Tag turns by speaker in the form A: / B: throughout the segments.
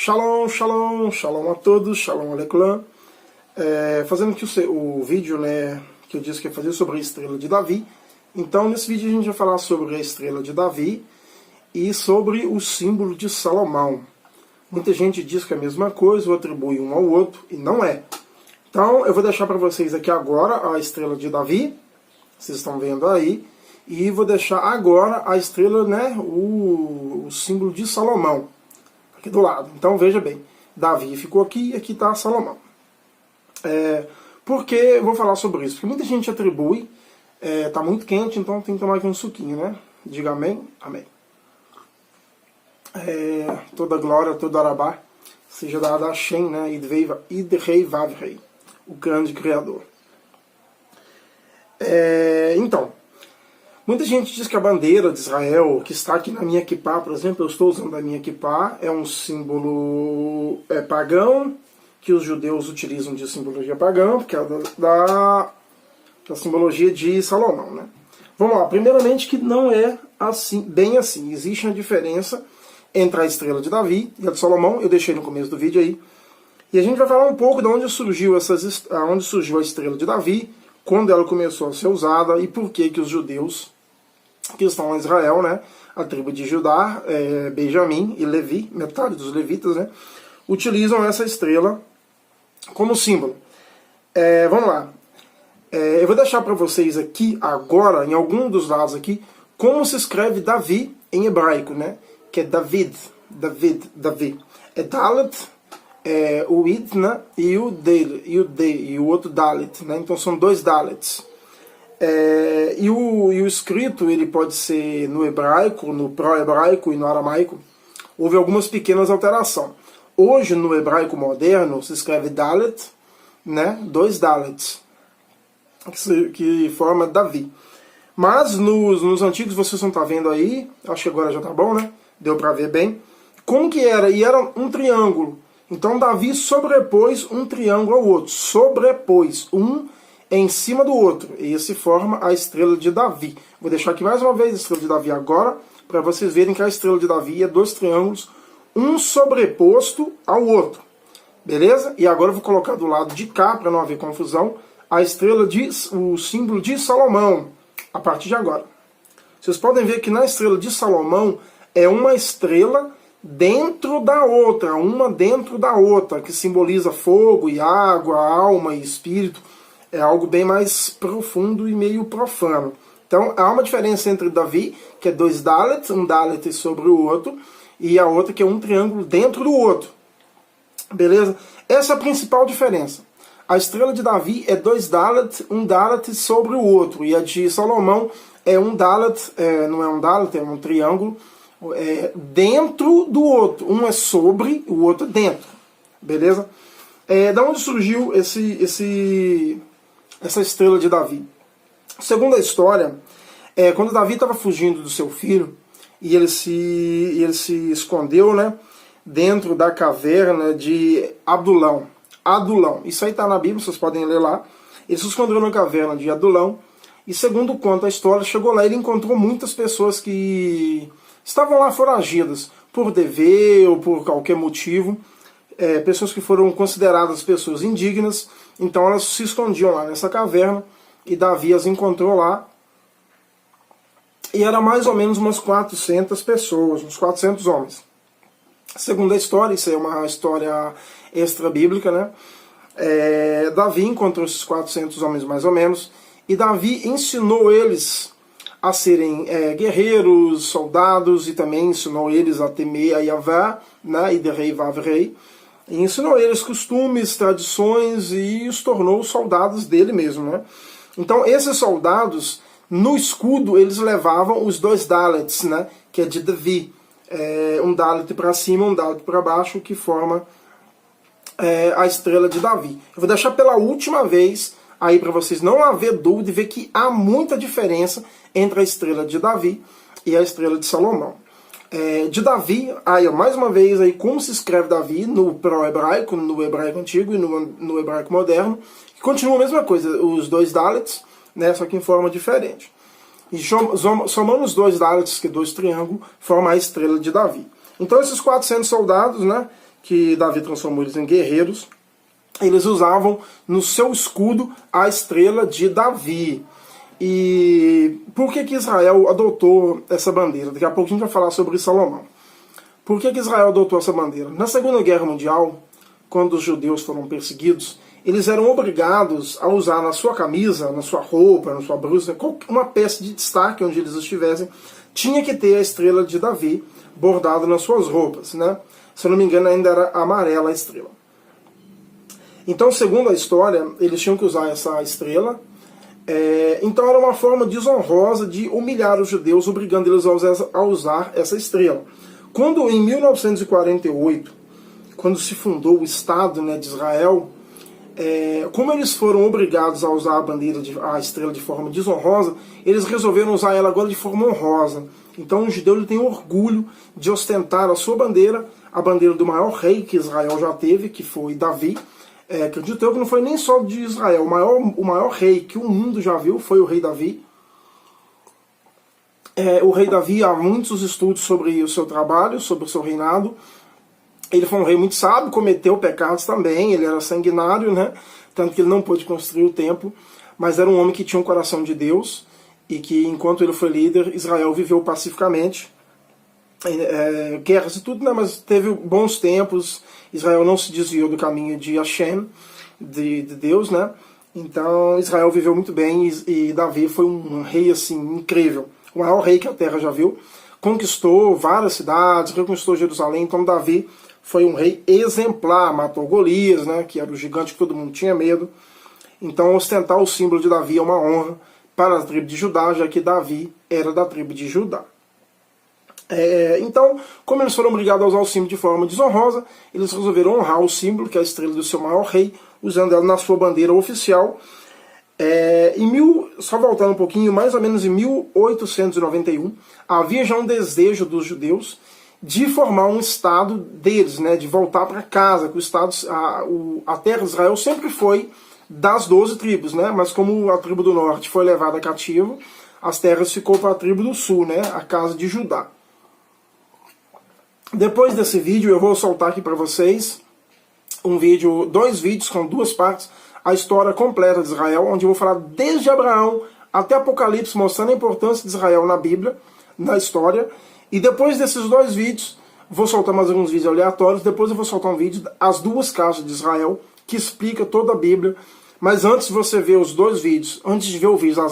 A: Shalom, shalom, shalom a todos, shalom aleichem. Fazendo aqui o vídeo, né, que eu disse que ia fazer sobre a estrela de Davi. Então, nesse vídeo a gente vai falar sobre a estrela de Davi e sobre o símbolo de Salomão. Muita gente diz que é a mesma coisa, ou atribui um ao outro, e não é. Então, eu vou deixar para vocês aqui agora a estrela de Davi, vocês estão vendo aí, e vou deixar agora a estrela, né, o símbolo de Salomão, aqui do lado. Então, veja bem, Davi ficou aqui e aqui está Salomão. Por que eu vou falar sobre isso? Porque muita gente atribui, está muito quente, então tem que tomar aqui um suquinho, né? Diga amém, amém. Toda glória, toda arabá, seja dada a Shem, né? Idrei Vavrei, o grande Criador. Então, muita gente diz que a bandeira de Israel, que está aqui na minha kippah, por exemplo, eu estou usando a minha kippah, é um símbolo pagão, que os judeus utilizam de simbologia pagã, porque é da simbologia de Salomão, né? Vamos lá, primeiramente que não é assim, bem assim. Existe uma diferença entre a estrela de Davi e a de Salomão, eu deixei no começo do vídeo aí. E a gente vai falar um pouco de onde surgiu a estrela de Davi, quando ela começou a ser usada e por que os judeus que estão em Israel, né, a tribo de Judá, Benjamim e Levi, metade dos levitas, né, utilizam essa estrela como símbolo. Vamos lá. Eu vou deixar para vocês aqui agora, em algum dos lados aqui, como se escreve Davi em hebraico, né, que é David. É Dalet, o Id, né, e o D, e o outro Dalet, né, então são dois Dalets. E o escrito ele pode ser no hebraico, no pró-hebraico e no aramaico. Houve algumas pequenas alterações. Hoje, no hebraico moderno, se escreve Dalet, né, dois Dalets, que forma Davi. Mas nos antigos, vocês não estão vendo aí, acho que agora já está bom, né? Deu para ver bem. Como que era? E era um triângulo. Então Davi sobrepôs um triângulo ao outro. Sobrepôs um em cima do outro. E esse forma a estrela de Davi. Vou deixar aqui mais uma vez a estrela de Davi agora, para vocês verem que a estrela de Davi é dois triângulos, um sobreposto ao outro. Beleza? E agora eu vou colocar do lado de cá, para não haver confusão, o símbolo de Salomão, a partir de agora. Vocês podem ver que na estrela de Salomão é uma estrela dentro da outra, uma dentro da outra, que simboliza fogo e água, alma e espírito. É algo bem mais profundo e meio profano. Então há uma diferença entre Davi, que é dois Dalets, um Dalet sobre o outro, e a outra que é um triângulo dentro do outro. Beleza? Essa é a principal diferença. A estrela de Davi é dois Dalet, um Dalet sobre o outro. E a de Salomão é um Dalet, não é um Dalet, é um triângulo dentro do outro. Um é sobre, o outro é dentro. Beleza? Da onde surgiu essa estrela de Davi? Segundo a história, quando Davi estava fugindo do seu filho, e ele se escondeu, né, dentro da caverna de Adulão. Isso aí está na Bíblia, vocês podem ler lá. Ele se escondeu na caverna de Adulão, e segundo conta a história, chegou lá e ele encontrou muitas pessoas que estavam lá foragidas, por dever ou por qualquer motivo, pessoas que foram consideradas pessoas indignas, então elas se escondiam lá nessa caverna, e Davi as encontrou lá, e era mais ou menos umas 400 pessoas, uns 400 homens. Segundo a história, isso é uma história extra-bíblica, né? Davi encontrou esses 400 homens mais ou menos, e Davi ensinou eles a serem guerreiros, soldados, e também ensinou eles a temer a Yahvé, né? Idrei Vavrei, e ensinou eles costumes, tradições, e os tornou soldados dele mesmo, né? Então esses soldados, no escudo, eles levavam os dois Dalets, né? Que é de Davi. Um Dalet para cima, um Dalet para baixo, que forma a estrela de Davi. Eu vou deixar pela última vez aí para vocês não haver dúvida e ver que há muita diferença entre a estrela de Davi e a estrela de Salomão. De Davi, aí mais uma vez aí como se escreve Davi no pró-hebraico, no hebraico antigo e no hebraico moderno, que continua a mesma coisa, os dois Dalets, né, só que em forma diferente. E somando os dois Dalets, que é dois triângulos, forma a estrela de Davi. Então esses 400 soldados, né, que Davi transformou eles em guerreiros, eles usavam no seu escudo a estrela de Davi. E por que Israel adotou essa bandeira? Daqui a pouco a gente vai falar sobre Salomão. Por que Israel adotou essa bandeira? Na Segunda Guerra Mundial, quando os judeus foram perseguidos, eles eram obrigados a usar na sua camisa, na sua roupa, na sua blusa, uma peça de destaque onde eles estivessem, tinha que ter a estrela de Davi bordada nas suas roupas, né? Se eu não me engano, ainda era amarela a estrela. Então, segundo a história, eles tinham que usar essa estrela. Então era uma forma desonrosa de humilhar os judeus, obrigando eles a usar essa estrela. Quando em 1948, quando se fundou o Estado, né, de Israel, como eles foram obrigados a usar a estrela de forma desonrosa, eles resolveram usar ela agora de forma honrosa. Então o judeu ele tem orgulho de ostentar a sua bandeira, a bandeira do maior rei que Israel já teve, que foi Davi. Acredito eu que não foi nem só de Israel, o maior rei que o mundo já viu foi o rei Davi. O rei Davi, há muitos estudos sobre o seu trabalho, sobre o seu reinado. Ele foi um rei muito sábio, cometeu pecados também, ele era sanguinário, né? Tanto que ele não pôde construir o templo, mas era um homem que tinha um coração de Deus e que, enquanto ele foi líder, Israel viveu pacificamente. Guerras e tudo, né? Mas teve bons tempos. Israel não se desviou do caminho de Hashem, de Deus, né? Então Israel viveu muito bem e Davi foi um rei assim incrível, o maior rei que a terra já viu. Conquistou várias cidades, reconquistou Jerusalém. Então Davi foi um rei exemplar, matou Golias, né? Que era o gigante que todo mundo tinha medo. Então ostentar o símbolo de Davi é uma honra para a tribo de Judá, já que Davi era da tribo de Judá. Então, como eles foram obrigados a usar o símbolo de forma desonrosa, eles resolveram honrar o símbolo, que é a estrela do seu maior rei, usando ela na sua bandeira oficial. Só voltando um pouquinho, mais ou menos em 1891, havia já um desejo dos judeus de formar um estado deles, né, de voltar para casa, que a terra de Israel sempre foi das 12 tribos, né, mas como a tribo do norte foi levada cativo, as terras ficou para a tribo do sul, né, a casa de Judá. Depois desse vídeo eu vou soltar aqui para vocês dois vídeos com duas partes, a história completa de Israel, onde eu vou falar desde Abraão até Apocalipse, mostrando a importância de Israel na Bíblia, na história. E depois desses dois vídeos, vou soltar mais alguns vídeos aleatórios, depois eu vou soltar um vídeo, as duas casas de Israel, que explica toda a Bíblia. Mas antes de você ver os dois vídeos, antes de ver o vídeo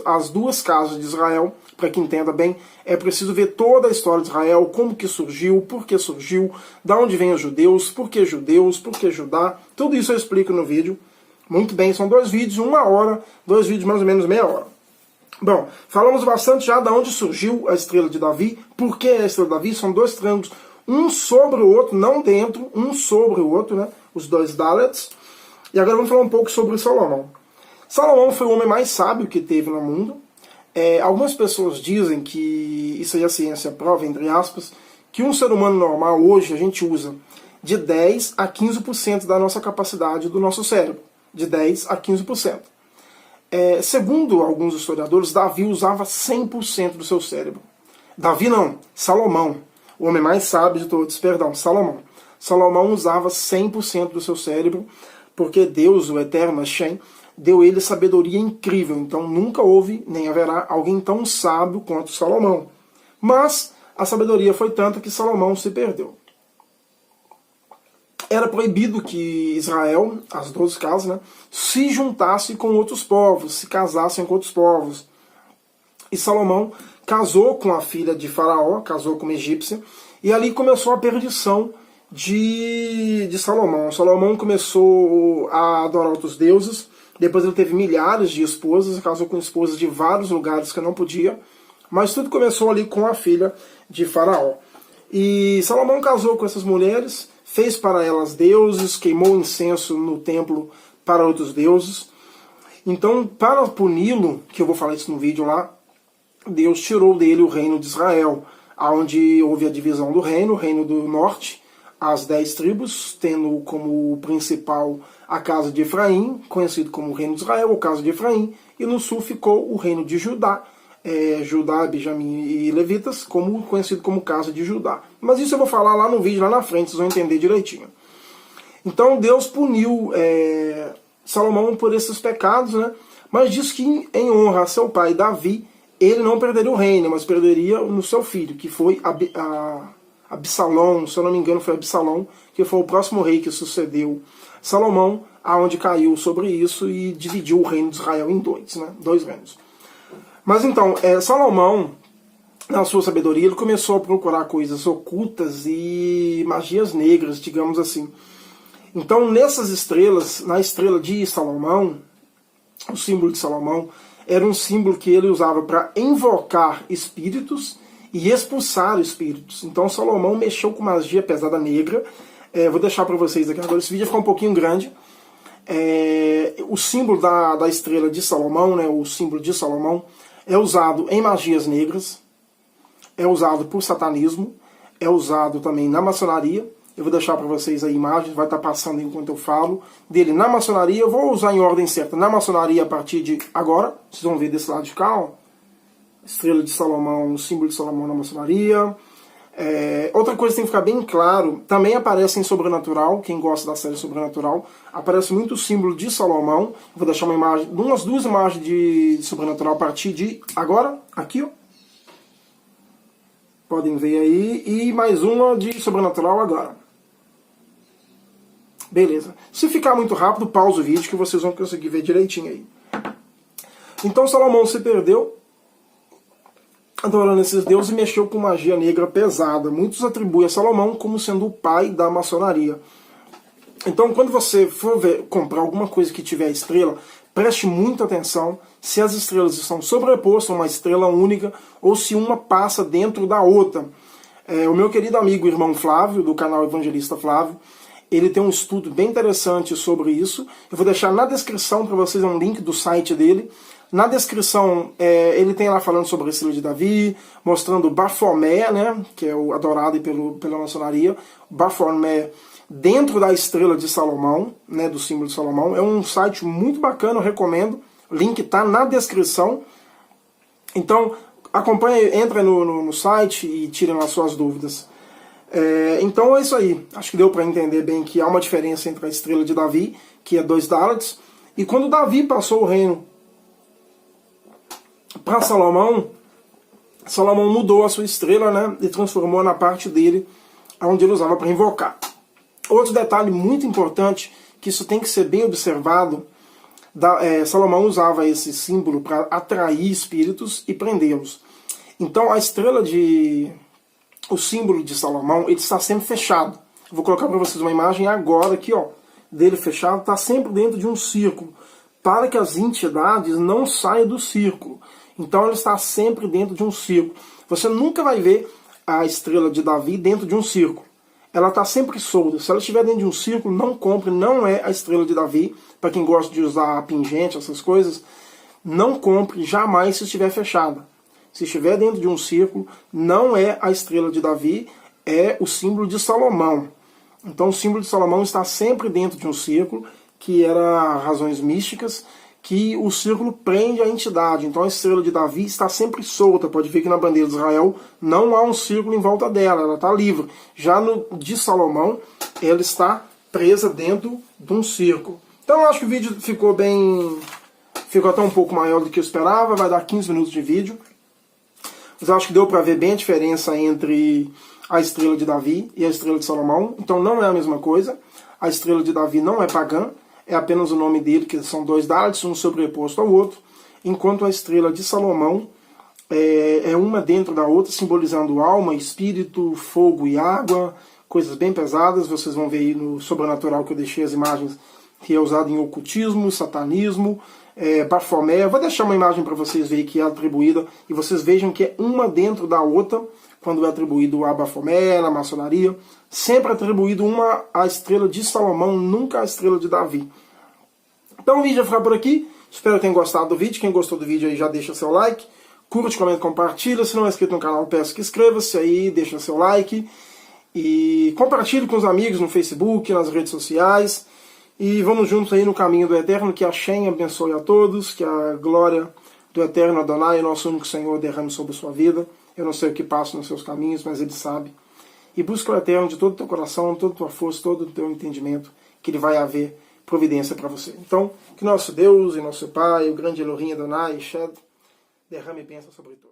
A: as duas casas de Israel, para que entenda bem, é preciso ver toda a história de Israel, como que surgiu, por que surgiu, da onde vêm os judeus, por que Judá, tudo isso eu explico no vídeo. Muito bem, são dois vídeos, 1 hora, dois vídeos mais ou menos meia hora. Bom, falamos bastante já de onde surgiu a estrela de Davi, por que a estrela de Davi, são dois triângulos, um sobre o outro, não dentro, um sobre o outro, né? Os dois Dalets. E agora vamos falar um pouco sobre Salomão. Salomão foi o homem mais sábio que teve no mundo. Algumas pessoas dizem que, isso aí a ciência prova, entre aspas, que um ser humano normal hoje a gente usa de 10 a 15% da nossa capacidade do nosso cérebro. De 10 a 15%. Segundo alguns historiadores, Davi usava 100% do seu cérebro. Davi não, Salomão. O homem mais sábio de todos, perdão, Salomão. Salomão usava 100% do seu cérebro, porque Deus, o eterno Hashem, deu ele sabedoria incrível. Então nunca houve, nem haverá, alguém tão sábio quanto Salomão. Mas a sabedoria foi tanta que Salomão se perdeu. Era proibido que Israel, as 12 casas, né, se juntasse com outros povos, se casassem com outros povos. E Salomão casou com a filha de Faraó, casou com uma egípcia, e ali começou a perdição de Salomão. Salomão começou a adorar outros deuses, depois ele teve milhares de esposas, casou com esposas de vários lugares que não podia, mas tudo começou ali com a filha de Faraó. E Salomão casou com essas mulheres, fez para elas deuses, queimou incenso no templo para outros deuses. Então, para puni-lo, que eu vou falar isso no vídeo lá, Deus tirou dele o reino de Israel, onde houve a divisão do reino do norte, as 10 tribos, tendo como principal a casa de Efraim, conhecido como o reino de Israel, ou casa de Efraim, e no sul ficou o reino de Judá, Judá, Benjamim e Levitas, conhecido como casa de Judá. Mas isso eu vou falar lá no vídeo, lá na frente, vocês vão entender direitinho. Então Deus puniu Salomão por esses pecados, né? Mas diz que em honra a seu pai Davi, ele não perderia o reino, mas perderia no seu filho, que foi Absalão, se eu não me engano foi Absalão, que foi o próximo rei que sucedeu Salomão, aonde caiu sobre isso e dividiu o reino de Israel em dois, né? 2 reinos. Mas então, Salomão, na sua sabedoria, ele começou a procurar coisas ocultas e magias negras, digamos assim. Então, nessas estrelas, na estrela de Salomão, o símbolo de Salomão era um símbolo que ele usava para invocar espíritos e expulsar espíritos. Então, Salomão mexeu com magia pesada negra. Vou deixar para vocês aqui agora, esse vídeo vai ficar um pouquinho grande. O símbolo da estrela de Salomão, né, o símbolo de Salomão, é usado em magias negras, é usado por satanismo, é usado também na maçonaria. Eu vou deixar para vocês a imagem, vai estar passando enquanto eu falo dele na maçonaria. Eu vou usar em ordem certa. Na maçonaria a partir de agora, vocês vão ver desse lado de cá, ó, estrela de Salomão, o símbolo de Salomão na maçonaria. Outra coisa que tem que ficar bem claro, também aparece em Sobrenatural, quem gosta da série Sobrenatural, aparece muito o símbolo de Salomão. Vou deixar uma imagem, umas 2 imagens de Sobrenatural a partir de agora, aqui, ó. Podem ver aí, e mais uma de Sobrenatural agora. Beleza. Se ficar muito rápido, pausa o vídeo que vocês vão conseguir ver direitinho aí. Então Salomão se perdeu adorando esses deuses e mexeu com magia negra pesada. Muitos atribuem a Salomão como sendo o pai da maçonaria. Então, quando você for comprar alguma coisa que tiver estrela, preste muita atenção se as estrelas estão sobrepostas a uma estrela única ou se uma passa dentro da outra. O meu querido amigo irmão Flávio, do canal Evangelista Flávio, ele tem um estudo bem interessante sobre isso. Eu vou deixar na descrição para vocês um link do site dele. Na descrição, ele tem lá falando sobre a estrela de Davi, mostrando Bafomé, né, que é o adorado pela maçonaria. Bafomé dentro da estrela de Salomão, né, do símbolo de Salomão. É um site muito bacana, eu recomendo. O link está na descrição. Então, acompanhe, entra no site e tirem as suas dúvidas. Então é isso aí. Acho que deu para entender bem que há uma diferença entre a estrela de Davi, que é 2 Dalats, e quando Davi passou o reino para Salomão, Salomão mudou a sua estrela, né, e transformou na parte dele, onde ele usava para invocar. Outro detalhe muito importante, que isso tem que ser bem observado, Salomão usava esse símbolo para atrair espíritos e prendê-los. Então a estrela o símbolo de Salomão, ele está sempre fechado. Vou colocar para vocês uma imagem agora aqui, ó, dele fechado, está sempre dentro de um círculo, para que as entidades não saiam do círculo. Então ele está sempre dentro de um círculo. Você nunca vai ver a estrela de Davi dentro de um círculo. Ela está sempre solta. Se ela estiver dentro de um círculo, não compre, não é a estrela de Davi. Para quem gosta de usar pingente, essas coisas, não compre jamais se estiver fechada. Se estiver dentro de um círculo, não é a estrela de Davi, é o símbolo de Salomão. Então o símbolo de Salomão está sempre dentro de um círculo, que era razões místicas, que o círculo prende a entidade. Então a estrela de Davi está sempre solta. Pode ver que na bandeira de Israel não há um círculo em volta dela, ela está livre. Já no de Salomão, ela está presa dentro de um círculo. Então eu acho que o vídeo ficou até um pouco maior do que eu esperava, vai dar 15 minutos de vídeo. Mas eu acho que deu para ver bem a diferença entre a estrela de Davi e a estrela de Salomão. Então não é a mesma coisa. A estrela de Davi não é pagã, é apenas o nome dele, que são 2 Dalats, um sobreposto ao outro, enquanto a estrela de Salomão é uma dentro da outra, simbolizando alma, espírito, fogo e água, coisas bem pesadas. Vocês vão ver aí no Sobrenatural que eu deixei as imagens, que é usado em ocultismo, satanismo, Bafomé. Vou deixar uma imagem para vocês verem que é atribuída, e vocês vejam que é uma dentro da outra, quando é atribuído a Bafomé, na maçonaria, sempre atribuído uma à estrela de Salomão, nunca à estrela de Davi. Então o vídeo vai ficar por aqui. Espero que tenham gostado do vídeo. Quem gostou do vídeo aí já deixa seu like. Curte, comenta, compartilha. Se não é inscrito no canal, peço que inscreva-se aí, deixa seu like. E compartilhe com os amigos no Facebook, nas redes sociais. E vamos juntos aí no caminho do Eterno. Que a Shem abençoe a todos. Que a glória do eterno Adonai, nosso único Senhor, derrame sobre a sua vida. Eu não sei o que passa nos seus caminhos, mas Ele sabe. E busca o eterno de todo o teu coração, toda a tua força, todo o teu entendimento, que Ele vai haver providência para você. Então, que nosso Deus e nosso Pai, o grande Elohim Adonai, Shed, derrame bênção sobre todos.